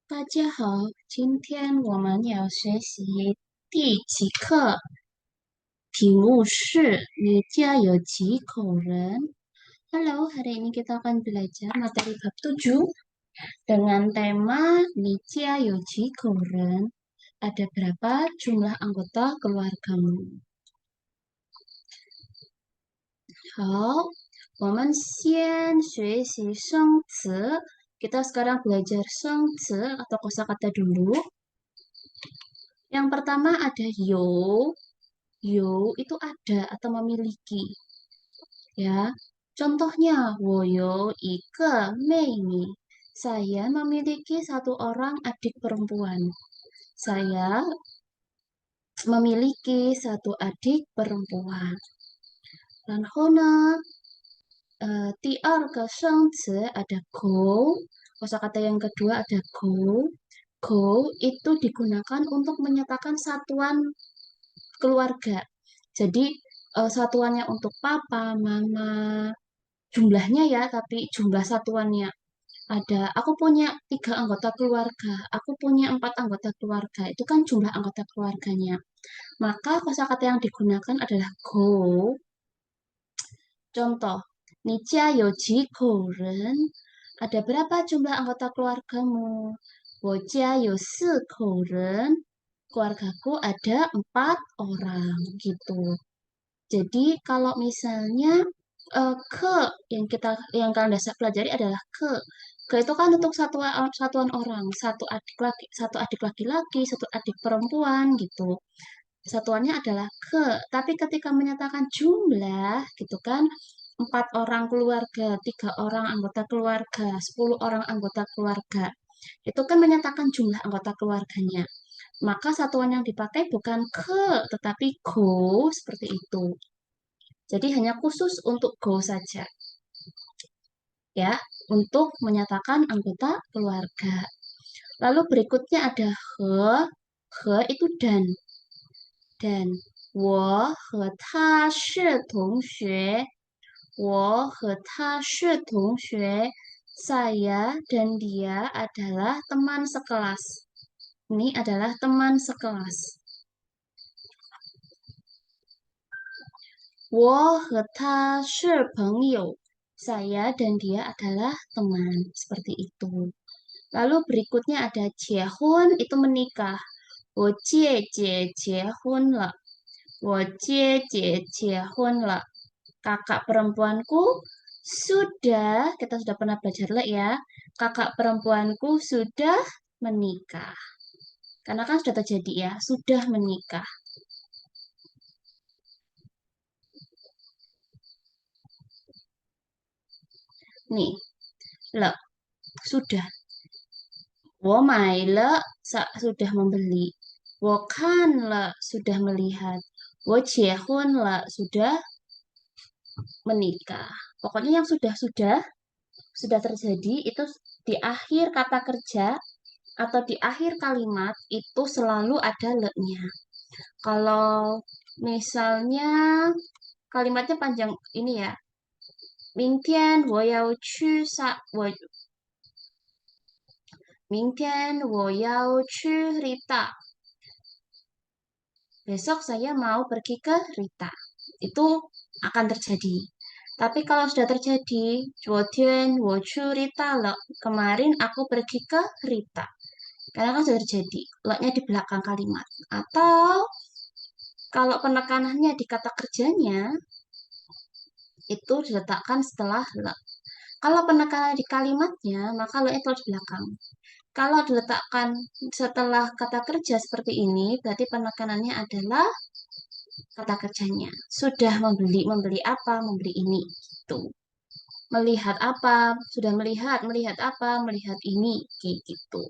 大家好，今天我们要学习第几课？题目是"你家有几口人？" Halo, hari ini kita akan belajar materi bab 7 dengan tema "你家有几口人?" Ada berapa jumlah anggota keluargamu? 好，我们先学习生词. Kita sekarang belajar 生词 atau kosakata dulu. Yang pertama ada yo. Yo itu ada atau memiliki. Ya, contohnya, 我有一个妹妹. Saya memiliki satu orang adik perempuan. Saya memiliki satu adik perempuan. 然后呢, 第二个生词 ada go. Kosakata yang kedua ada go. Go itu digunakan untuk menyatakan satuan keluarga. Jadi satuannya untuk papa, mama, jumlahnya ya, tapi jumlah satuannya ada. Aku punya 3 anggota keluarga, aku punya 4 anggota keluarga. Itu kan jumlah anggota keluarganya. Maka kosakata yang digunakan adalah go. Contoh, 你家有几口人? Ada berapa jumlah anggota keluargamu? 我家有4口人. Keluargaku ada 4 orang gitu. Jadi kalau misalnya ke yang kalian dasar pelajari adalah ke. Ke itu kan untuk satuan orang, satu adik laki-laki, satu adik perempuan gitu. Satuannya adalah ke. Tapi ketika menyatakan jumlah gitu kan, 4 orang keluarga, 3 orang anggota keluarga, 10 orang anggota keluarga. Itu kan menyatakan jumlah anggota keluarganya. Maka satuan yang dipakai bukan ke, tetapi go, seperti itu. Jadi hanya khusus untuk go saja. Ya, untuk menyatakan anggota keluarga. Lalu berikutnya ada he. He itu dan. Dan 我和他是同学. 我和他是同学. Saya dan dia adalah teman sekelas. Ini adalah teman sekelas. 我和他是朋友. Saya dan dia adalah teman. Seperti itu. Lalu berikutnya ada 结婚, itu menikah. 我姐姐结婚了. 我姐姐结婚了. Kakak perempuanku sudah, kita sudah pernah belajar lah ya. Kakak perempuanku sudah menikah. Karena kan sudah terjadi ya, sudah menikah. Nih, le, sudah. 我买了, sudah membeli. 我看了, sudah melihat. 我结婚了, sudah menikah. Pokoknya yang sudah terjadi itu di akhir kata kerja atau di akhir kalimat itu selalu ada le-nya. Kalau misalnya kalimatnya panjang ini ya. 明天我要去 Besok saya mau pergi ke Rita. Itu akan terjadi. Tapi kalau sudah terjadi, 昨天我去 Rita了. Kemarin aku pergi ke Rita. Karena kan sudah terjadi. Le-nya di belakang kalimat. Atau kalau penekanannya di kata kerjanya, itu diletakkan setelah le. Kalau penekanan di kalimatnya, maka le-nya terus di belakang. Kalau diletakkan setelah kata kerja seperti ini, berarti penekanannya adalah kata kerjanya. Sudah membeli, membeli apa, membeli ini. Gitu. Melihat apa, sudah melihat apa, melihat ini. Kayak gitu.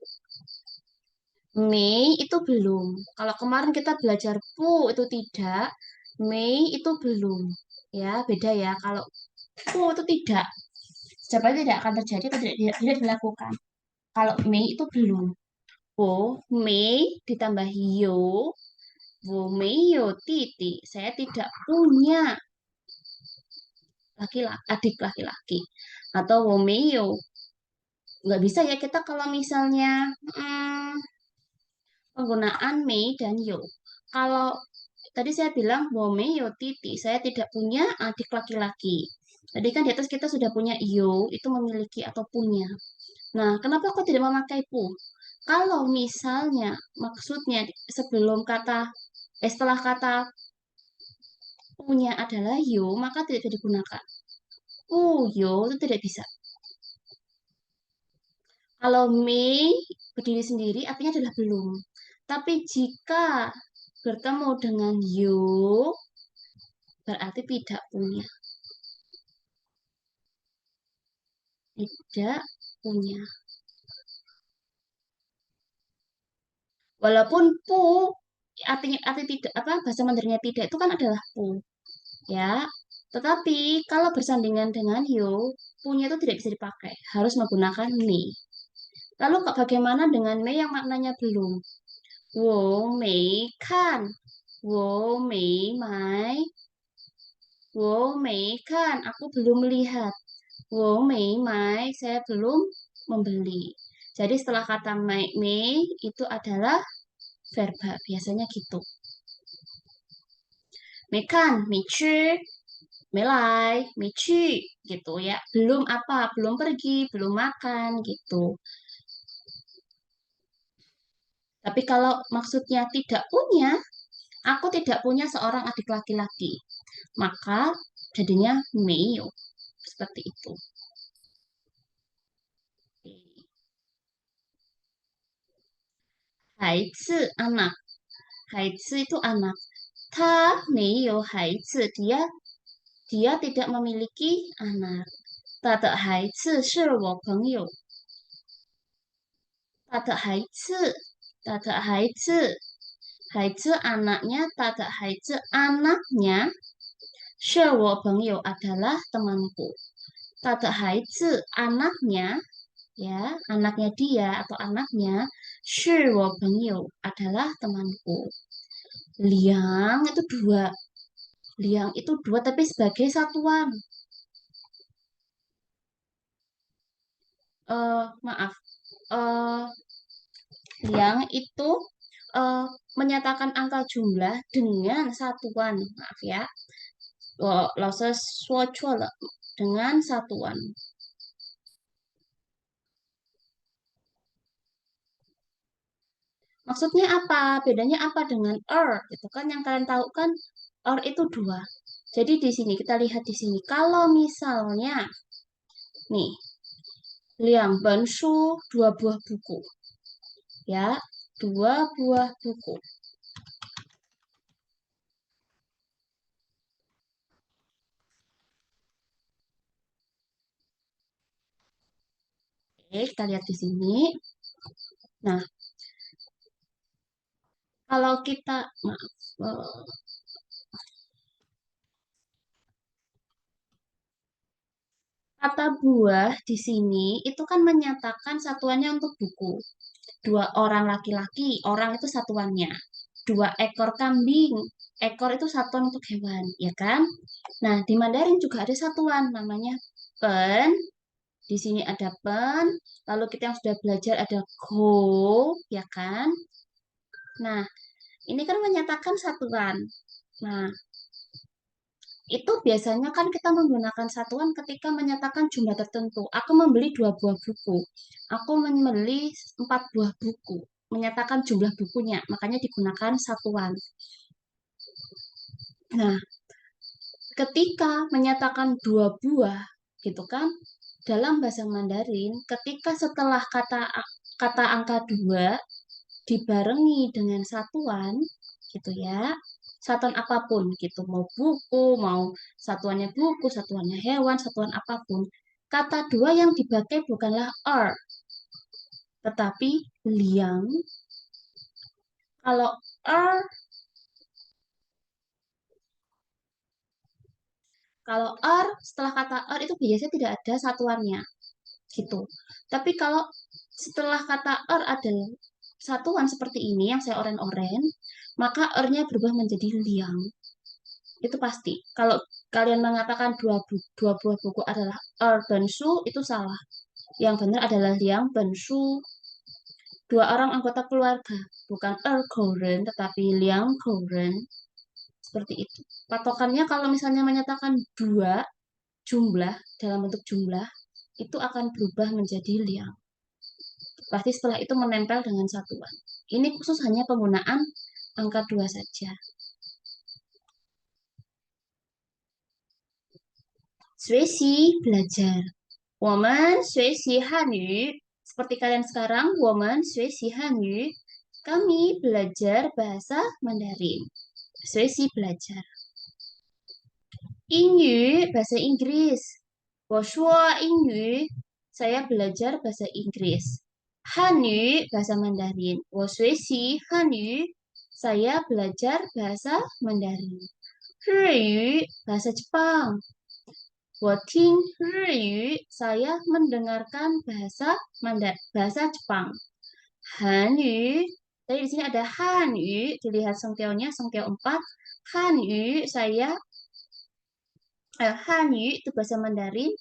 Mei itu belum. Kalau kemarin kita belajar pu itu tidak, Mei itu belum. Ya, beda ya. Kalau pu itu tidak. Sebenarnya tidak akan terjadi atau tidak dilakukan. Kalau Mei itu belum. Po, Mei ditambah yo, wo Mei yo titi. Saya tidak punya adik laki-laki. Atau wo Mei yo Nggak bisa ya kita kalau misalnya hmm, penggunaan me dan yo. Kalau tadi saya bilang wome yo titi, saya tidak punya adik laki-laki. Tadi kan di atas kita sudah punya yo, itu memiliki atau punya. Nah, kenapa kok tidak memakai pu? Kalau misalnya maksudnya sebelum kata, setelah kata punya adalah yo, maka tidak bisa digunakan. Yo itu tidak bisa. Kalau me berdiri sendiri artinya adalah belum. Tapi jika bertemu dengan yo, berarti tidak punya. Tidak punya. Walaupun pu artinya arti tidak apa bahasa Mandarinnya tidak itu kan adalah pu, ya. Tetapi kalau bersandingan dengan yo, punya itu tidak bisa dipakai, harus menggunakan me. Lalu kok bagaimana dengan me yang maknanya belum? Wo mei kan, wo mei mai, wo mei kan, aku belum melihat. Wo mei mai, saya belum membeli. Jadi setelah kata mei itu adalah verba, biasanya gitu. Mekan, micu, melai, micu, gitu ya. Belum apa, belum pergi, belum makan, gitu. Tapi kalau maksudnya tidak punya, aku tidak punya seorang adik laki-laki. Maka jadinya meio, seperti itu. Haizi anak, haizi itu anak. Ta meio haizi, dia tidak memiliki anak. 他的孩子是我朋友，他的孩子，他的孩子，孩子 anaknya, 他的孩子 anaknya, 是我朋友 adalah temanku. 他的孩子 anaknya, ya, anaknya dia atau anaknya, 是我朋友 adalah temanku. Liang itu dua, liang itu dua tapi sebagai satuan. Maaf, eh yang itu eh, menyatakan angka jumlah dengan satuan. Maaf ya, 老师说错了 dengan satuan. Maksudnya apa? Bedanya apa dengan Itu kan yang kalian tahu kan itu dua. Jadi di sini kita lihat di sini. Kalau misalnya nih, liang bensu dua buah buku, ya, dua buah buku. Oke, kita lihat di sini. Nah, kalau kita, maaf, kata buah di sini itu kan menyatakan satuannya untuk buku. Dua orang laki-laki, orang itu satuannya. Dua ekor kambing, ekor itu satuan untuk hewan, ya kan? Nah, di Mandarin juga ada satuan namanya pen. Di sini ada pen, lalu kita yang sudah belajar ada ko, ya kan? Nah, ini kan menyatakan satuan. Nah, itu biasanya kan kita menggunakan satuan ketika menyatakan jumlah tertentu. Aku membeli dua buah buku. Aku membeli empat buah buku. Menyatakan jumlah bukunya, makanya digunakan satuan. Nah, ketika menyatakan dua buah, gitu kan, dalam bahasa Mandarin, ketika setelah kata angka dua dibarengi dengan satuan, gitu ya, satuan apapun gitu, mau buku, mau satuannya buku, satuannya hewan, satuan apapun. Kata dua yang dipakai bukanlah tetapi liang. Kalau er, kalau setelah kata itu biasanya tidak ada satuannya gitu. Tapi kalau setelah kata ada satuan seperti ini yang saya oren-oren, maka nya berubah menjadi liang. Itu pasti. Kalau kalian mengatakan dua buah buku adalah dan su, itu salah. Yang benar adalah Liang Benshu. Dua orang anggota keluarga, bukan Kouren, tetapi Liang Kouren. Seperti itu. Patokannya kalau misalnya menyatakan dua jumlah dalam bentuk jumlah, itu akan berubah menjadi Liang. Pasti setelah itu menempel dengan satuan. Ini khusus hanya penggunaan angka dua saja. 学习 belajar. 我们学习汉语. Seperti kalian sekarang, 我们学习汉语. Kami belajar bahasa Mandarin. 学习 belajar. 英语 bahasa Inggris. 我说英语. Saya belajar bahasa Inggris. Hanyu bahasa Mandarin. 我学习汉语. Saya belajar bahasa Mandarin.日语 bahasa Jepang. 我听日语, saya mendengarkan bahasa Jepang. Hanyu, tadi di sini ada Hanyu, dilihat songkeonya, songkeo 4. Hanyu, Hanyu itu bahasa Mandarin.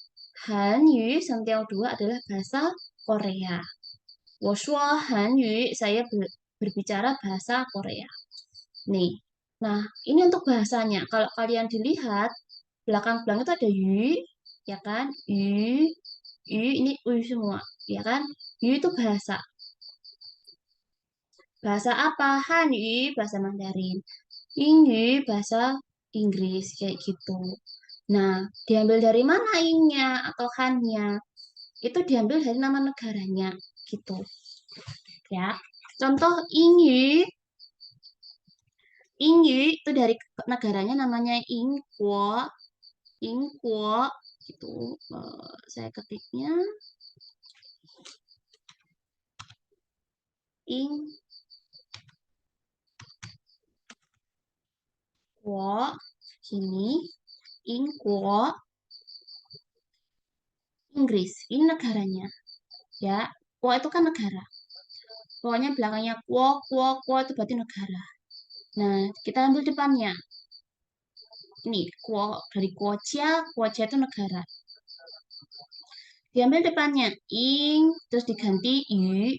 Hanyu, songkeo 2 adalah bahasa Korea. 我说 Hanyu, saya berbicara bahasa Korea. Nih, nah ini untuk bahasanya. Kalau kalian dilihat, belakang-belakang itu ada yu, ya kan? Yu ini semua, ya kan? Yu itu bahasa. Bahasa apa? Hanyu, bahasa Mandarin. Ingyu, bahasa Inggris, kayak gitu. Nah, diambil dari mana ingnya atau hannya? Itu diambil dari nama negaranya, gitu. Ya. Contoh ingyu, ingyu itu dari negaranya namanya Ingguo, Ingguo, gitu. Saya ketiknya Ingguo, sini Ingguo, Inggris. Ini negaranya, ya. Kuo itu kan negara. Pokoknya belakangnya kuo, kuo, kuo itu berarti negara. Nah, kita ambil depannya. Ini kuo dari kuocia itu negara. Diambil depannya ing, terus diganti yu,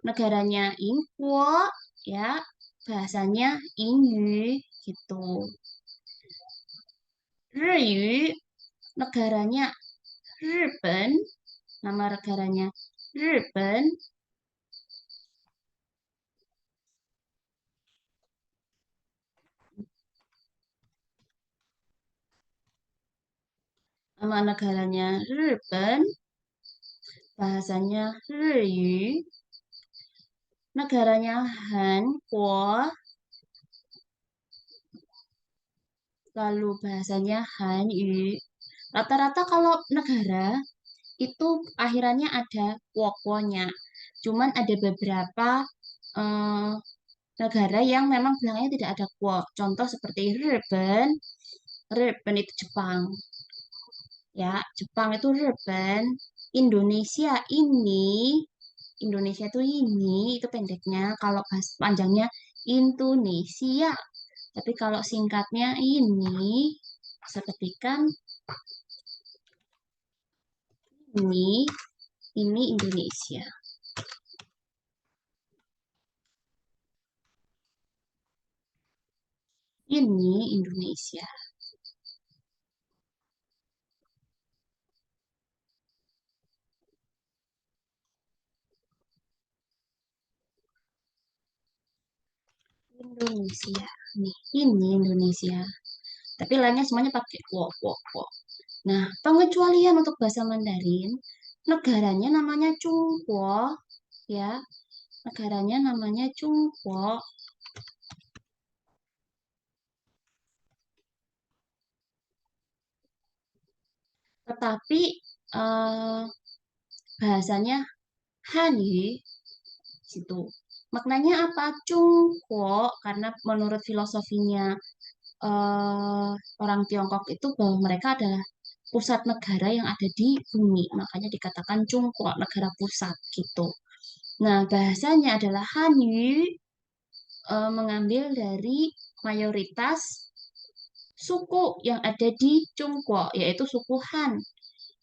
negaranya ingkuo, ya, bahasanya ingyu, gitu. Riyu, negaranya Riben, nama negaranya Riben. Nama negaranya Riben, bahasanya Riyu, negaranya Hankuo, lalu bahasanya Hanyu. Rata-rata kalau negara itu akhirannya ada kuo-kuonya. Cuman ada beberapa eh, negara yang memang belakangnya tidak ada kuo. Contoh seperti Riben, Riben itu Jepang. Ya, Jepang itu Riben. Indonesia Indonesia itu pendeknya. Kalau panjangnya Indonesia. Tapi kalau singkatnya bisa ketikkan ini, ini Indonesia. Ini Indonesia. Indonesia. Nih, ini Indonesia. Tapi lainnya semuanya pakai wo, wo, wo. Nah, pengecualian untuk bahasa Mandarin, negaranya namanya Chungguo, ya. Negaranya namanya Chungguo. Tetapi eh, bahasanya Hanyu situ. Maknanya apa? Chungguo karena menurut filosofinya orang Tiongkok itu bahwa mereka adalah pusat negara yang ada di bumi. Makanya dikatakan Chungguo, negara pusat gitu. Nah, bahasanya adalah Hanyu, mengambil dari mayoritas suku yang ada di Chungguo, yaitu suku Han.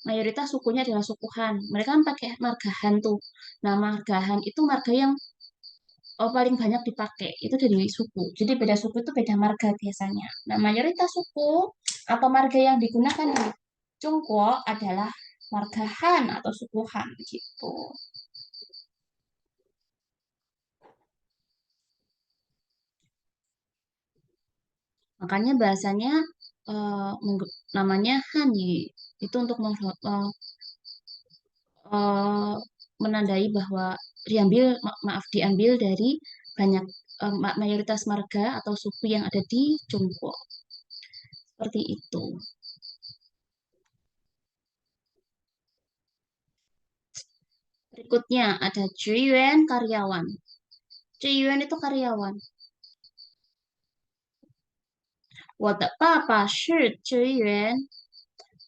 mayoritas sukunya adalah suku Han. Mereka kan pakai marga Han tuh. Nah, marga Han itu marga yang paling banyak dipakai. Itu dari suku. Jadi beda suku itu beda marga biasanya. Nah, mayoritas suku atau marga yang digunakan di Tiongkok adalah marga Han atau suku Han gitu. Makanya bahasanya namanya Hanyi. Itu untuk eh, menandai bahwa maaf diambil dari banyak mayoritas marga atau suku yang ada di Tiongkok. Seperti itu. Berikutnya ada Juyuan karyawan. Juyuan itu karyawan. 我的爸爸是职员.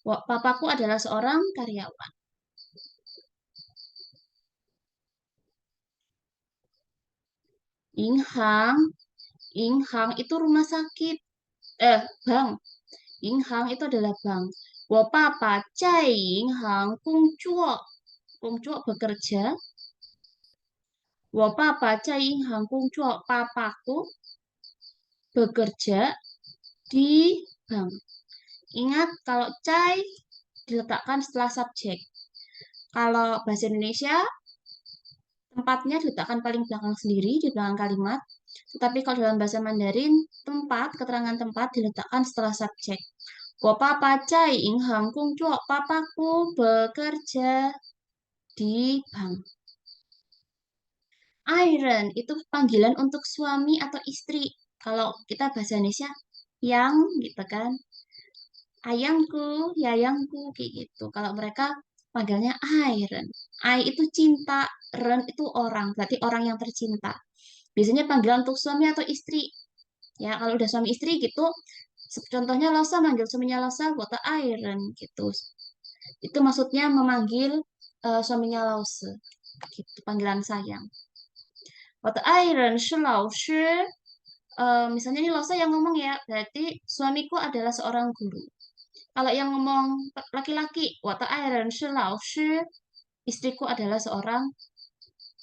Papaku adalah seorang karyawan. Inhang, Inhang itu rumah sakit. Bank. Inhang itu adalah bank. 我爸爸在银行工作. Bekerja. 我爸爸在银行工作. Papaku bekerja di bank. Ingat kalau cai diletakkan setelah subjek. Kalau bahasa Indonesia tempatnya diletakkan paling belakang sendiri di belakang kalimat. Tetapi kalau dalam bahasa Mandarin, keterangan tempat diletakkan setelah subjek. 我爸爸在银行工作. Papaku bekerja di bank. Iron itu panggilan untuk suami atau istri. Kalau kita bahasa Indonesia, yang gitu kan. Ayangku, yayangku, kayak gitu. Kalau mereka panggilnya Iron. I itu cinta, Ren itu orang, berarti orang yang tercinta. Biasanya panggilan untuk suami atau istri. Ya, kalau udah suami istri gitu, contohnya Losa manggil suaminya Losa, buat Iron gitu. Itu maksudnya memanggil suaminya Lause. Gitu, panggilan sayang. 我的爱人是老师. Misalnya ini Losa yang ngomong ya, berarti suamiku adalah seorang guru. Kalau yang ngomong laki-laki, 我的爱人是老师, istriku adalah seorang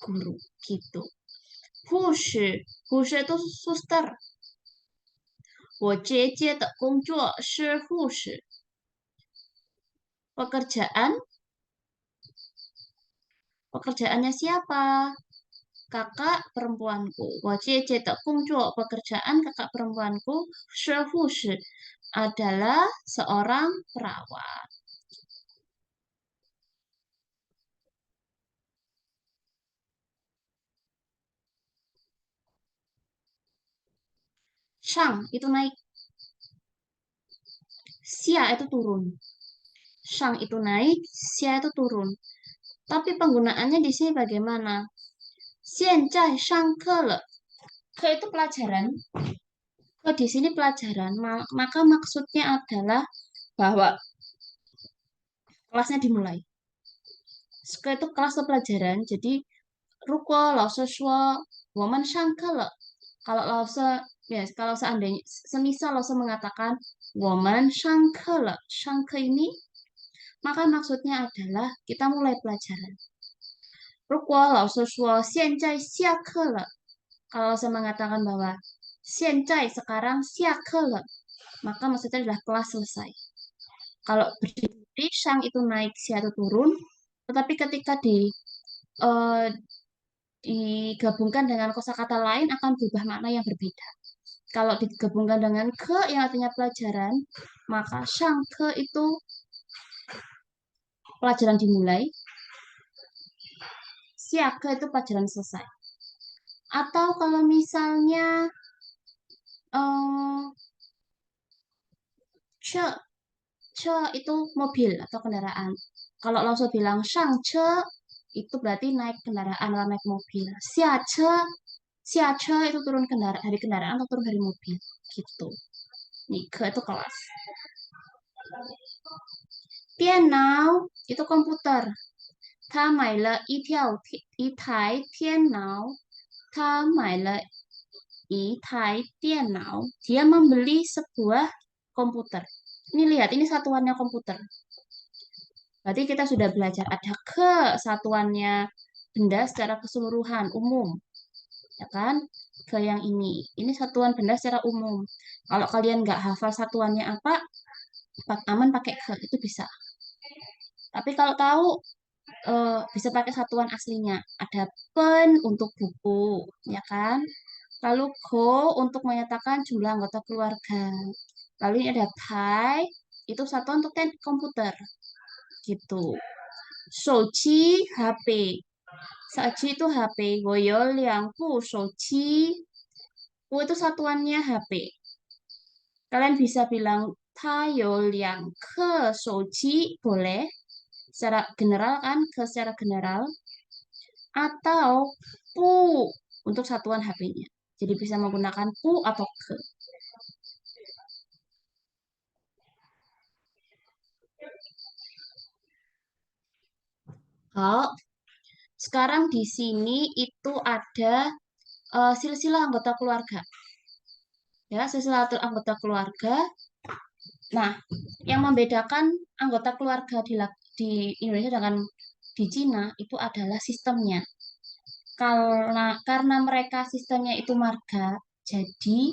guru. Gitu. 护士, itu suster. 我姐姐的工作是护士. Pekerjaan, pekerjaannya siapa? Kakak perempuanku. 我姐姐的工作, pekerjaan kakak perempuanku, 是护士, adalah seorang perawat. Shang itu naik, Xia itu turun. Shang itu naik, Xia itu turun. Tapi penggunaannya di sini bagaimana? 现在上课了. Ke itu pelajaran. Ke di sini pelajaran. Maka maksudnya adalah bahwa kelasnya dimulai. Ke itu kelas atau pelajaran. Jadi, 如果老师说我们上课了. Kalau lause, ya, kalau seandainya, semisal lause mengatakan 我们上课了. 上课 ini, maka maksudnya adalah kita mulai pelajaran. 如果老师说现在下课了. Kalau saya mengatakan bahwa 现在 sekarang 下课了, maka maksudnya adalah kelas selesai. Kalau berdiri, sang itu naik, si itu turun. Tetapi ketika eh, digabungkan dengan kosakata lain akan berubah makna yang berbeda. Kalau digabungkan dengan ke yang artinya pelajaran, maka sang ke itu pelajaran dimulai, siaga itu pelajaran selesai. Atau kalau misalnya eh, ce, ce itu mobil atau kendaraan. Kalau langsung bilang sang ce itu berarti naik kendaraan atau naik mobil. Xia ce itu turun kendaraan dari kendaraan atau turun dari mobil gitu. Nih, ke itu kelas. 电脑 itu komputer. 他买了一台电脑. Dia membeli sebuah komputer. Ini lihat, ini satuannya komputer. Berarti kita sudah belajar ada kesatuannya benda secara keseluruhan, umum, ya kan? Ke yang ini satuan benda secara umum. Kalau kalian nggak hafal satuannya apa, aman pakai ke, itu bisa. Tapi kalau tahu bisa pakai satuan aslinya. Ada pen untuk buku, ya kan? Lalu go untuk menyatakan jumlah anggota keluarga. Lalu ini ada pai, itu satuan untuk komputer, gitu. Shouqi HP. Saji itu HP. Woyo liang pu shouqi. Pu itu satuannya HP. Kalian bisa bilang tayo liang ke shouqi boleh. Secara general kan, ke secara general. Atau pu untuk satuan HP-nya. Jadi bisa menggunakan pu atau ke. Kalau sekarang di sini itu ada silsilah anggota keluarga. Ya, silsilah anggota keluarga. Nah, yang membedakan anggota keluarga di Indonesia dengan di Cina itu adalah sistemnya. Karena mereka sistemnya itu marga, jadi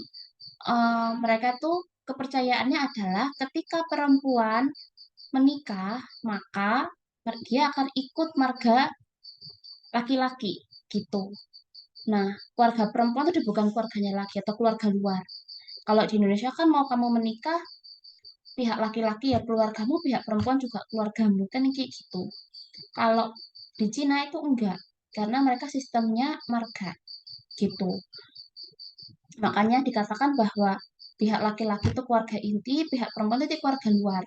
mereka tuh kepercayaannya adalah ketika perempuan menikah, maka dia akan ikut marga laki-laki gitu. Nah, keluarga perempuan itu bukan keluarganya laki atau keluarga luar. Kalau di Indonesia kan mau kamu menikah, pihak laki-laki ya keluargamu, pihak perempuan juga keluargamu, kan kayak gitu. Kalau di Cina itu enggak, karena mereka sistemnya marga gitu. Makanya dikatakan bahwa pihak laki-laki itu keluarga inti, pihak perempuan itu keluarga luar.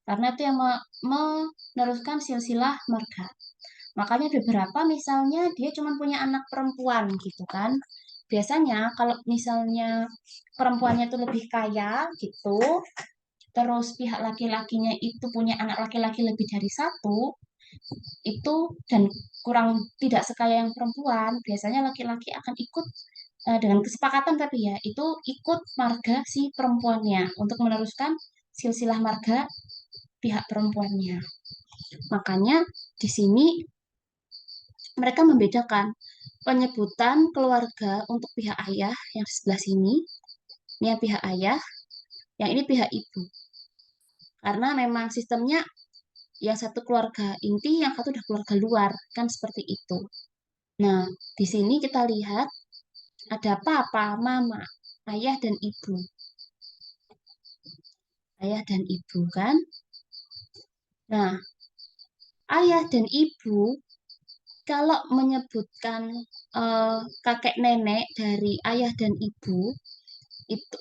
Karena itu yang meneruskan silsilah marga. Makanya beberapa misalnya dia cuma punya anak perempuan gitu kan. Biasanya kalau misalnya perempuannya itu lebih kaya gitu, terus pihak laki-lakinya itu punya anak laki-laki lebih dari satu, itu dan kurang tidak sekaya yang perempuan, biasanya laki-laki akan ikut dengan kesepakatan tapi ya, itu ikut marga si perempuannya untuk meneruskan silsilah marga pihak perempuannya. Makanya di sini mereka membedakan penyebutan keluarga untuk pihak ayah yang di sebelah sini, ini yang pihak ayah, yang ini pihak ibu. Karena memang sistemnya yang satu keluarga inti, yang satu udah keluarga luar, kan seperti itu. Nah, di sini kita lihat ada papa, mama, ayah dan ibu. Ayah dan ibu kan. Nah, ayah dan ibu kalau menyebutkan kakek nenek dari ayah dan ibu itu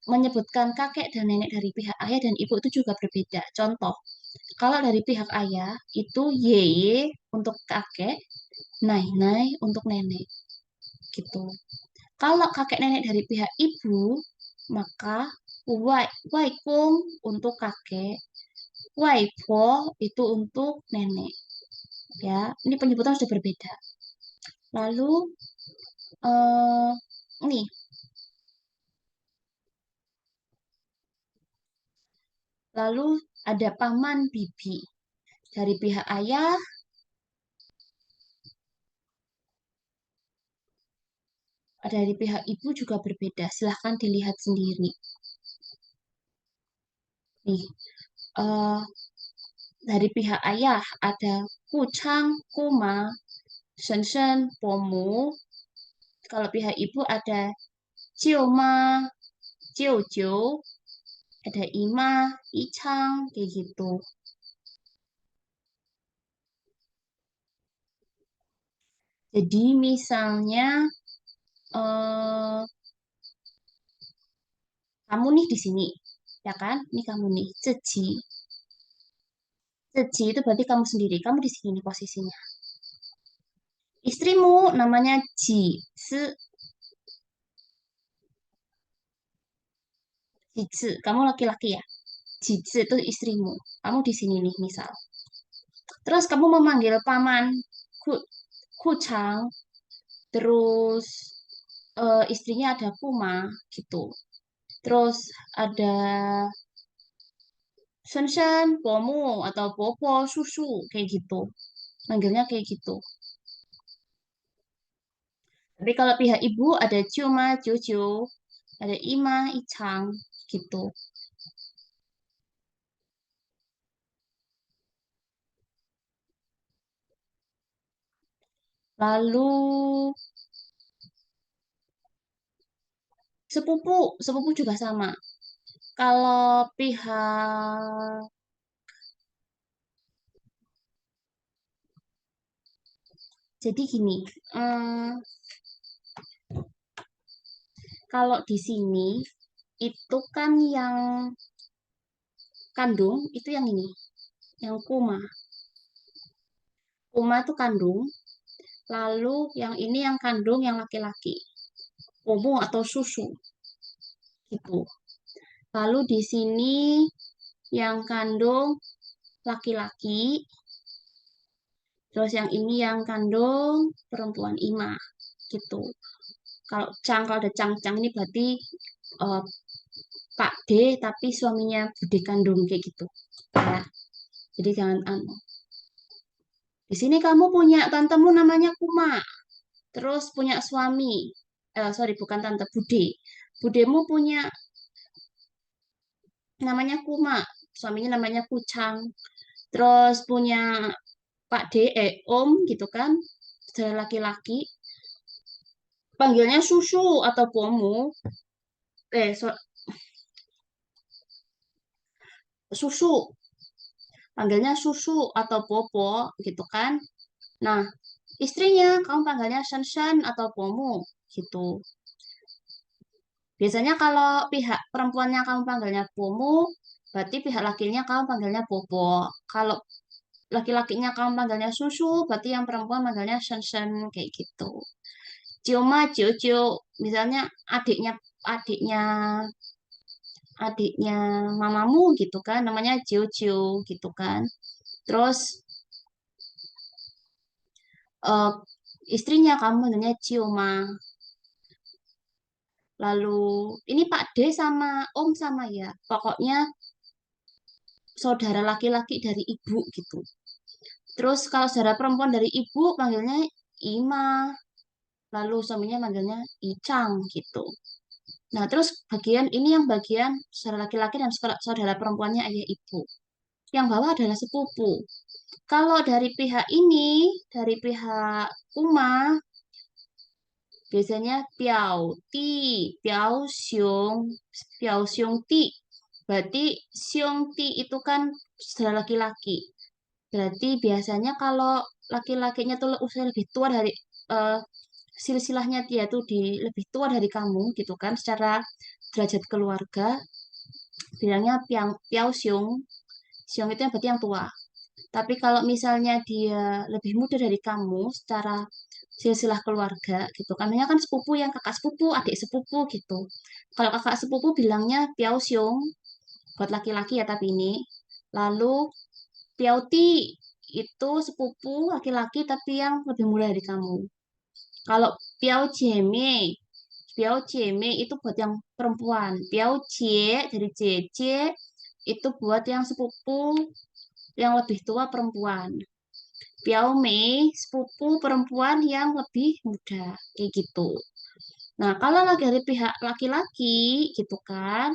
menyebutkan kakek dan nenek dari pihak ayah dan ibu itu juga berbeda. Contoh, kalau dari pihak ayah itu yeye untuk kakek, nai-nai untuk nenek gitu. Kalau kakek nenek dari pihak ibu, maka waikung untuk kakek, waipo itu untuk nenek. Ya, ini penyebutan sudah berbeda. Lalu eh nih, lalu ada paman bibi dari pihak ayah, dari pihak ibu juga berbeda. Silahkan dilihat sendiri. Nih, eh, dari pihak ayah ada kucang, kuma, shen, pomu. Kalau pihak ibu ada cioma, Jojo, ada Ima, Ichang, kayak gitu. Jadi misalnya eh, kamu nih di sini, ya kan? Ini kamu nih, Ceci. Ceci itu berarti kamu sendiri. Kamu di sini nih posisinya. Istrimu namanya Ji, Se, Jitsu. Kamu laki-laki ya? Jitsu itu istrimu. Kamu di sini nih, misal. Terus kamu memanggil paman Ku, Kucang, terus istrinya ada Puma, gitu. Terus ada Shen, pomu, atau popo, susu, kayak gitu. Manggilnya kayak gitu. Tapi kalau pihak ibu ada cuma, cucu, ada ima, icang, gitu. Lalu sepupu, sepupu juga sama. Kalau pihak, jadi gini, hmm, kalau di sini itu kan yang kandung itu yang ini, yang kuma. Kuma itu kandung, lalu yang ini yang kandung yang laki-laki, omo atau susu gitu. Lalu di sini yang kandung laki-laki, terus yang ini yang kandung perempuan ima gitu. Kalau ada cang-cang ini berarti eh, Pak D tapi suaminya Bude kandung kayak gitu. Ya, jadi jangan anu. Di sini kamu punya tantemu namanya Kuma, terus punya suami. Sorry, bukan tante, Bude. Budemu punya namanya Kuma, suaminya namanya Kucang. Terus punya Pak D, Om gitu kan, saudara laki-laki, panggilnya Susu atau Pomu, so, Susu, panggilnya Susu atau Popo gitu kan. Nah, istrinya kamu panggilnya Shen atau Pomu gitu. Biasanya kalau pihak perempuannya kamu panggilnya Pomu, berarti pihak lakinya kamu panggilnya Popo. Kalau laki-lakinya kamu panggilnya Susu, berarti yang perempuan panggilnya Shen kayak gitu. Cioma, Jojo, misalnya adiknya adiknya adiknya mamamu gitu kan, namanya Jojo gitu kan. Terus eh, istrinya kamu namanya Cioma. Lalu ini Pak D sama Om sama ya. Pokoknya saudara laki-laki dari ibu gitu. Terus kalau saudara perempuan dari ibu panggilnya Ima. Lalu suaminya manggilnya Icang gitu. Nah, terus bagian ini yang bagian saudara laki-laki dan saudara perempuannya ayah ibu. Yang bawah adalah sepupu. Kalau dari pihak ini, dari pihak Uma, biasanya Piao Ti, Piao Xiong, Piao Xiong Ti. Berarti Xiong Ti itu kan saudara laki-laki. Berarti biasanya kalau laki-lakinya tuh usia lebih tua dari eh, silsilahnya dia tuh lebih tua dari kamu gitu kan secara derajat keluarga bilangnya Piao Xiong. Xiong itu yang berarti yang tua. Tapi kalau misalnya dia lebih muda dari kamu secara silsilah keluarga gitu kan, banyak kan sepupu yang kakak sepupu, adik sepupu gitu. Kalau kakak sepupu bilangnya Piao Xiong buat laki-laki ya tapi ini. Lalu Piao Ti itu sepupu laki-laki tapi yang lebih muda dari kamu. Kalau Piao Jeme, Piao Jeme itu buat yang perempuan. Piao Jie dari Jie itu buat yang sepupu yang lebih tua perempuan. Piao Mei, sepupu perempuan yang lebih muda, kayak gitu. Nah, kalau lagi dari pihak laki-laki, gitu kan,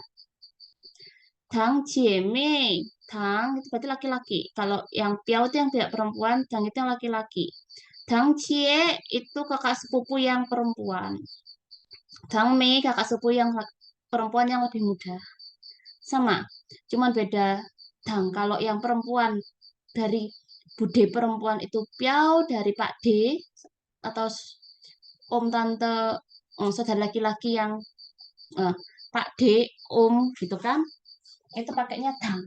Dang Jie Mei, Dang itu berarti laki-laki. Kalau yang Piao itu yang pihak perempuan, Dang itu yang laki-laki. Dang Jie itu kakak sepupu yang perempuan. Dang Mei kakak sepupu yang perempuan yang lebih muda. Sama, cuman beda Dang. Kalau yang perempuan dari bude perempuan itu Piao, dari Pak D atau om tante saudara laki-laki yang eh, Pak D, om gitu kan, itu pakainya dang.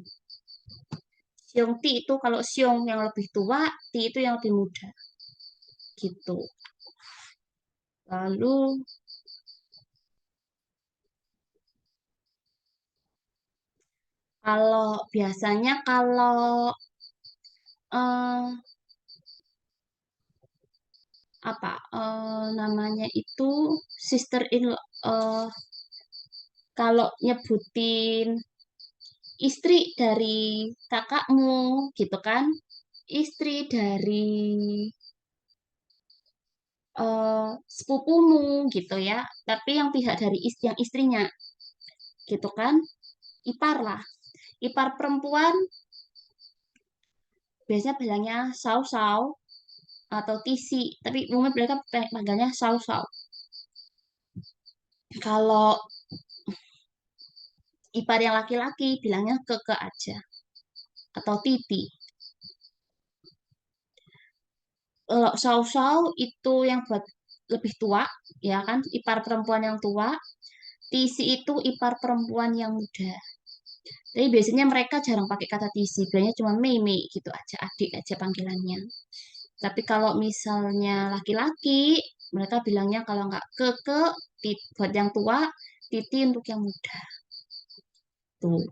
Siung ti itu kalau siung yang lebih tua, ti itu yang lebih muda gitu. Lalu kalau biasanya kalau eh, apa namanya itu sister in kalau nyebutin istri dari kakakmu gitu kan, istri dari sepupumu gitu ya, tapi yang pihak dari yang istrinya gitu kan, ipar lah. Ipar perempuan biasanya bilangnya saw-saw atau tisi, tapi umumnya mereka panggilnya saw-saw. Kalau ipar yang laki-laki bilangnya keke aja atau titi. Kalau saw-saw itu yang buat lebih tua, ya kan, ipar perempuan yang tua. Tisi itu ipar perempuan yang muda. Tapi biasanya mereka jarang pakai kata tisi, biasanya cuma meme gitu aja, adik aja panggilannya. Tapi kalau misalnya laki-laki, mereka bilangnya kalau nggak keke, buat yang tua, titi untuk yang muda. Tuh.